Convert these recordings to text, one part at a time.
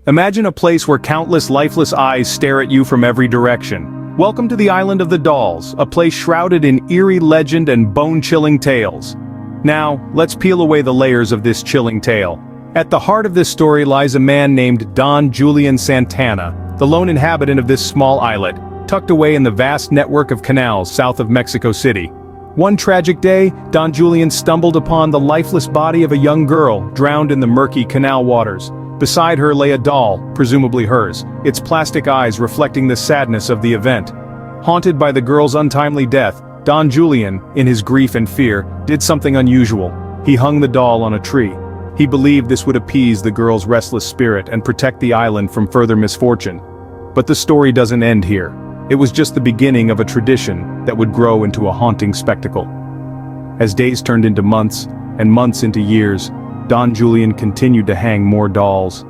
Imagine a place where countless lifeless eyes stare at you from every direction. Welcome to the Island of the Dolls, a place shrouded in eerie legend and bone-chilling tales. Now, let's peel away the layers of this chilling tale. At the heart of this story lies a man named Don Julian Santana, the lone inhabitant of this small islet, tucked away in the vast network of canals south of Mexico City. One tragic day, Don Julian stumbled upon the lifeless body of a young girl drowned in the murky canal waters. Beside her lay a doll, presumably hers, its plastic eyes reflecting the sadness of the event. Haunted by the girl's untimely death, Don Julian, in his grief and fear, did something unusual. He hung the doll on a tree. He believed this would appease the girl's restless spirit and protect the island from further misfortune. But the story doesn't end here. It was just the beginning of a tradition that would grow into a haunting spectacle. As days turned into months, and months into years, Don Julian continued to hang more dolls.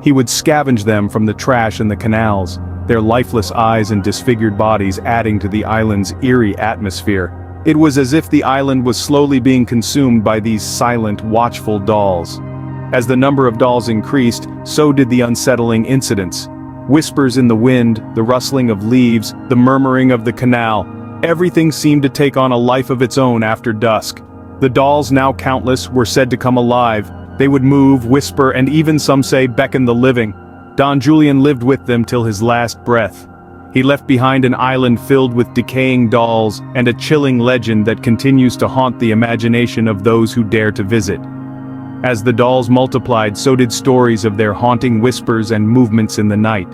He would scavenge them from the trash in the canals, their lifeless eyes and disfigured bodies adding to the island's eerie atmosphere. It was as if the island was slowly being consumed by these silent, watchful dolls. As the number of dolls increased, so did the unsettling incidents. Whispers in the wind, the rustling of leaves, the murmuring of the canal, everything seemed to take on a life of its own after dusk. The dolls, now countless, were said to come alive. They would move, whisper, and even some say beckon the living. Don Julian lived with them till his last breath. He left behind an island filled with decaying dolls and a chilling legend that continues to haunt the imagination of those who dare to visit. As the dolls multiplied, so did stories of their haunting whispers and movements in the night.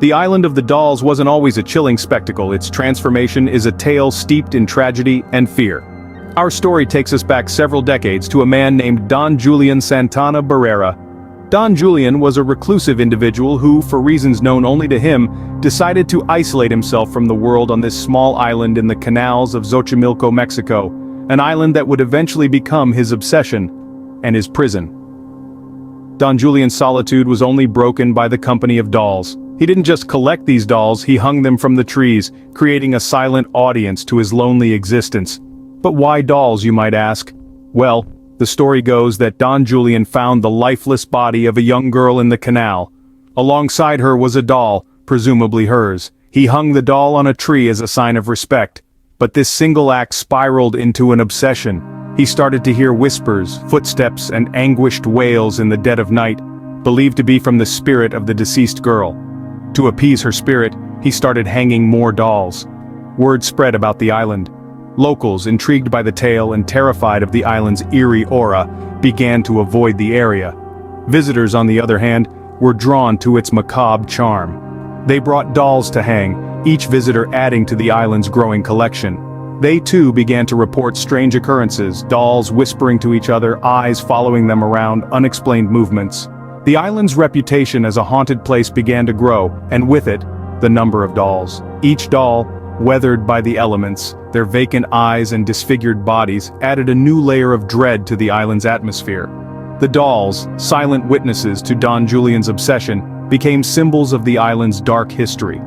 The Island of the Dolls wasn't always a chilling spectacle. Its transformation is a tale steeped in tragedy and fear. Our story takes us back several decades to a man named Don Julian Santana Barrera. Don Julian was a reclusive individual who, for reasons known only to him, decided to isolate himself from the world on this small island in the canals of Xochimilco, Mexico, an island that would eventually become his obsession and his prison. Don Julian's solitude was only broken by the company of dolls. He didn't just collect these dolls, he hung them from the trees, creating a silent audience to his lonely existence. But why dolls, you might ask? Well, the story goes that Don Julian found the lifeless body of a young girl in the canal. Alongside her was a doll, presumably hers. He hung the doll on a tree as a sign of respect. But this single act spiraled into an obsession. He started to hear whispers, footsteps, and anguished wails in the dead of night, believed to be from the spirit of the deceased girl. To appease her spirit, he started hanging more dolls. Word spread about the island. Locals, intrigued by the tale and terrified of the island's eerie aura, began to avoid the area. Visitors, on the other hand, were drawn to its macabre charm. They brought dolls to hang, each visitor adding to the island's growing collection. They too began to report strange occurrences, dolls whispering to each other, eyes following them around, unexplained movements. The island's reputation as a haunted place began to grow, and with it, the number of dolls. Each doll, weathered by the elements, their vacant eyes and disfigured bodies, added a new layer of dread to the island's atmosphere. The dolls, silent witnesses to Don Julian's obsession, became symbols of the island's dark history.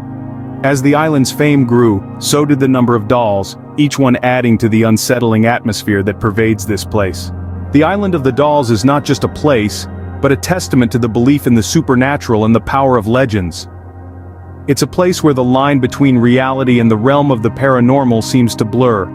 As the island's fame grew, so did the number of dolls, each one adding to the unsettling atmosphere that pervades this place. The Island of the Dolls is not just a place, but a testament to the belief in the supernatural and the power of legends. It's a place where the line between reality and the realm of the paranormal seems to blur.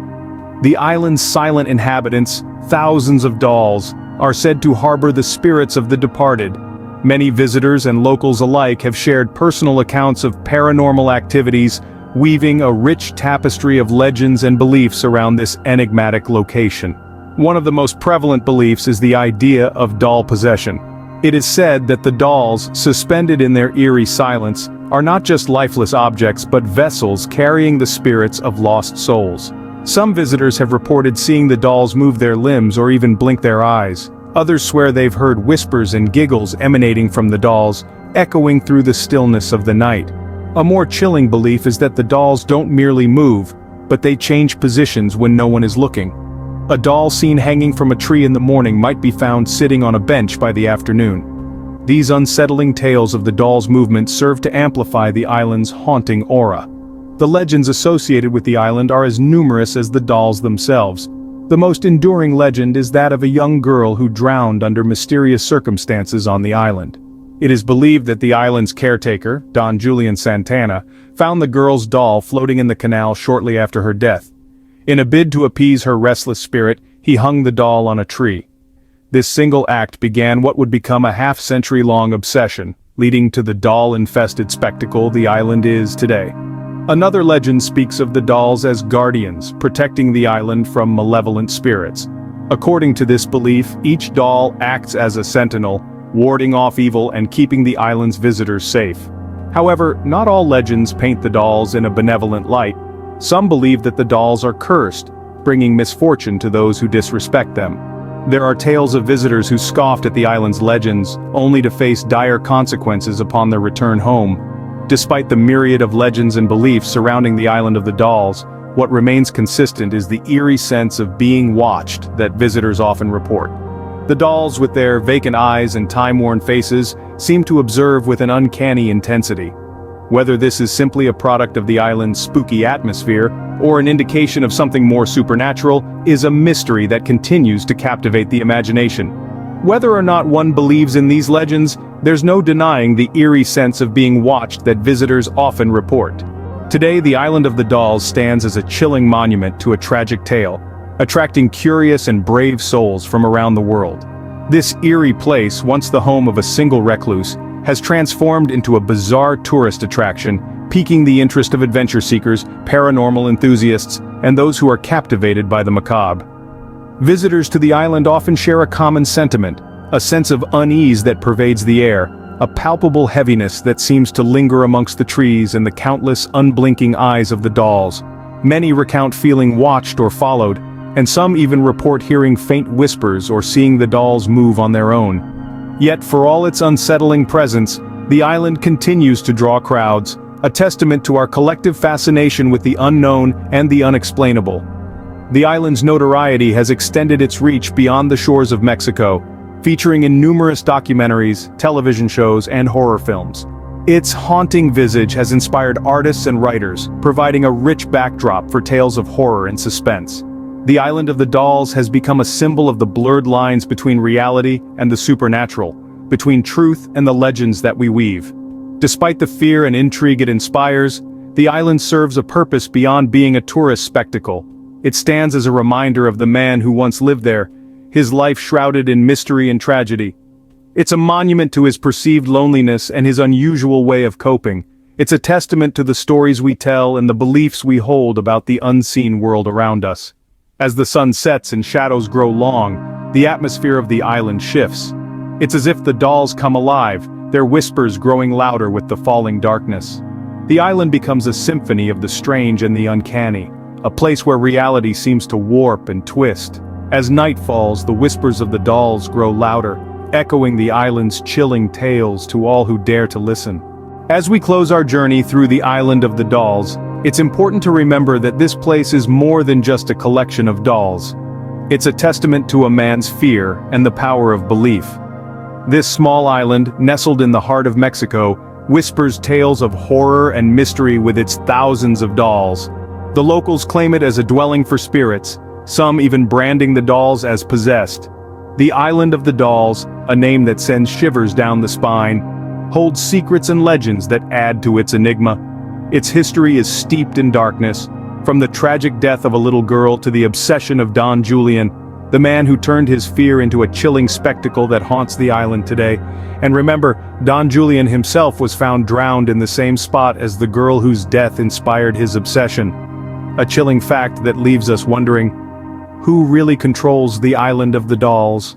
The island's silent inhabitants, thousands of dolls, are said to harbor the spirits of the departed. Many visitors and locals alike have shared personal accounts of paranormal activities, weaving a rich tapestry of legends and beliefs around this enigmatic location. One of the most prevalent beliefs is the idea of doll possession. It is said that the dolls, suspended in their eerie silence, are not just lifeless objects but vessels carrying the spirits of lost souls. Some visitors have reported seeing the dolls move their limbs or even blink their eyes. Others swear they've heard whispers and giggles emanating from the dolls, echoing through the stillness of the night. A more chilling belief is that the dolls don't merely move, but they change positions when no one is looking. A doll seen hanging from a tree in the morning might be found sitting on a bench by the afternoon. These unsettling tales of the doll's movement serve to amplify the island's haunting aura. The legends associated with the island are as numerous as the dolls themselves. The most enduring legend is that of a young girl who drowned under mysterious circumstances on the island. It is believed that the island's caretaker, Don Julian Santana, found the girl's doll floating in the canal shortly after her death. In a bid to appease her restless spirit, he hung the doll on a tree. This single act began what would become a half-century-long obsession, leading to the doll-infested spectacle the island is today. Another legend speaks of the dolls as guardians, protecting the island from malevolent spirits. According to this belief, each doll acts as a sentinel, warding off evil and keeping the island's visitors safe. However, not all legends paint the dolls in a benevolent light. Some believe that the dolls are cursed, bringing misfortune to those who disrespect them. There are tales of visitors who scoffed at the island's legends, only to face dire consequences upon their return home. Despite the myriad of legends and beliefs surrounding the island of the dolls, what remains consistent is the eerie sense of being watched that visitors often report. The dolls, with their vacant eyes and time-worn faces, seem to observe with an uncanny intensity. Whether this is simply a product of the island's spooky atmosphere, or an indication of something more supernatural, is a mystery that continues to captivate the imagination. Whether or not one believes in these legends, there's no denying the eerie sense of being watched that visitors often report. Today, the island of the dolls stands as a chilling monument to a tragic tale, attracting curious and brave souls from around the world. This eerie place, once the home of a single recluse, has transformed into a bizarre tourist attraction, piquing the interest of adventure seekers, paranormal enthusiasts, and those who are captivated by the macabre. Visitors to the island often share a common sentiment, a sense of unease that pervades the air, a palpable heaviness that seems to linger amongst the trees and the countless unblinking eyes of the dolls. Many recount feeling watched or followed, and some even report hearing faint whispers or seeing the dolls move on their own. Yet for all its unsettling presence, the island continues to draw crowds, a testament to our collective fascination with the unknown and the unexplainable. The island's notoriety has extended its reach beyond the shores of Mexico, featuring in numerous documentaries, television shows, and horror films. Its haunting visage has inspired artists and writers, providing a rich backdrop for tales of horror and suspense. The island of the dolls has become a symbol of the blurred lines between reality and the supernatural, between truth and the legends that we weave. Despite the fear and intrigue it inspires, the island serves a purpose beyond being a tourist spectacle. It stands as a reminder of the man who once lived there, his life shrouded in mystery and tragedy. It's a monument to his perceived loneliness and his unusual way of coping. It's a testament to the stories we tell and the beliefs we hold about the unseen world around us. As the sun sets and shadows grow long, the atmosphere of the island shifts. It's as if the dolls come alive, their whispers growing louder with the falling darkness. The island becomes a symphony of the strange and the uncanny, a place where reality seems to warp and twist. As night falls, the whispers of the dolls grow louder, echoing the island's chilling tales to all who dare to listen. As we close our journey through the island of the dolls, it's important to remember that this place is more than just a collection of dolls. It's a testament to a man's fear and the power of belief. This small island, nestled in the heart of Mexico, whispers tales of horror and mystery with its thousands of dolls. The locals claim it as a dwelling for spirits, some even branding the dolls as possessed. The Island of the Dolls, a name that sends shivers down the spine, holds secrets and legends that add to its enigma. Its history is steeped in darkness, from the tragic death of a little girl to the obsession of Don Julian, the man who turned his fear into a chilling spectacle that haunts the island today. And remember, Don Julian himself was found drowned in the same spot as the girl whose death inspired his obsession. A chilling fact that leaves us wondering, who really controls the Island of the Dolls?